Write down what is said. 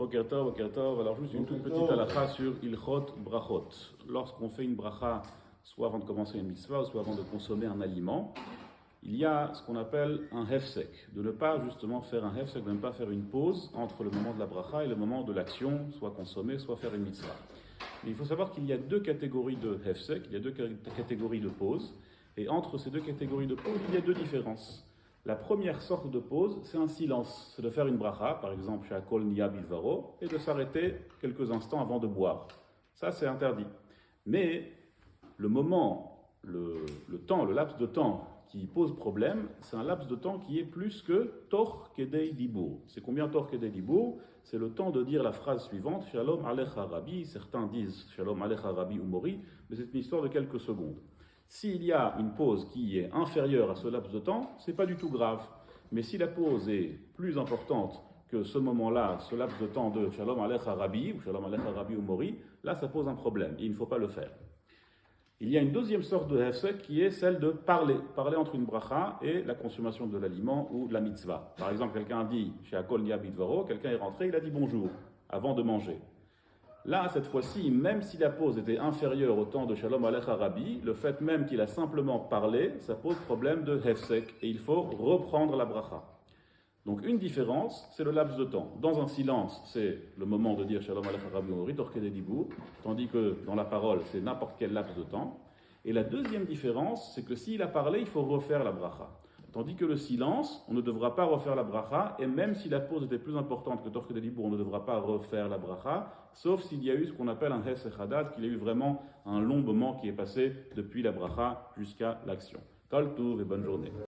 Boker Tov, Boker Tov. Alors juste une toute petite halakha sur Ilchot Brachot. Lorsqu'on fait une bracha, soit avant de commencer une mitzvah, soit avant de consommer un aliment, il y a ce qu'on appelle un hefsek, de ne pas justement faire un hefsek, de ne pas faire une pause entre le moment de la bracha et le moment de l'action, soit consommer, soit faire une mitzvah. Mais il faut savoir qu'il y a deux catégories de hefsek, il y a deux catégories de pause, et entre ces deux catégories de pause, il y a deux différences. La première sorte de pause, c'est un silence, c'est de faire une bracha, par exemple chez Akol Niya Bilvaro, et de s'arrêter quelques instants avant de boire. Ça, c'est interdit. Mais le moment, le temps, le laps de temps qui pose problème, c'est un laps de temps qui est plus que Tor Kedei Dibour. C'est combien Tor Kedei Dibour? C'est le temps de dire la phrase suivante, Shalom Alecha Rabbi. Certains disent Shalom Alecha Rabbi ou Mori, mais c'est une histoire de quelques secondes. S'il y a une pause qui est inférieure à ce laps de temps, c'est pas du tout grave. Mais si la pause est plus importante que ce moment-là, ce laps de temps de Shalom Alecha Rabbi ou Shalom Alecha Rabbi ou Mori, là ça pose un problème et il ne faut pas le faire. Il y a une deuxième sorte de hefsek qui est celle de parler entre une bracha et la consommation de l'aliment ou de la mitzvah. Par exemple, quelqu'un dit chez Akol Niya Bidvaro, quelqu'un est rentré, il a dit bonjour avant de manger. Là, cette fois-ci, même si la pause était inférieure au temps de Shalom Alecha Rabbi, le fait même qu'il a simplement parlé, ça pose problème de hefsek et il faut reprendre la bracha. Donc une différence, c'est le laps de temps. Dans un silence, c'est le moment de dire Shalom Alecha Rabbi Mori, Tor Kedei Dibour, tandis que dans la parole, c'est n'importe quel laps de temps. Et la deuxième différence, c'est que s'il a parlé, il faut refaire la bracha. Tandis que le silence, on ne devra pas refaire la bracha, et même si la pause était plus importante que Tor Kedei Dibour, on ne devra pas refaire la bracha, sauf s'il y a eu ce qu'on appelle un hefsek hadat, qu'il y a eu vraiment un long moment qui est passé depuis la bracha jusqu'à l'action. Kol Tov et bonne journée.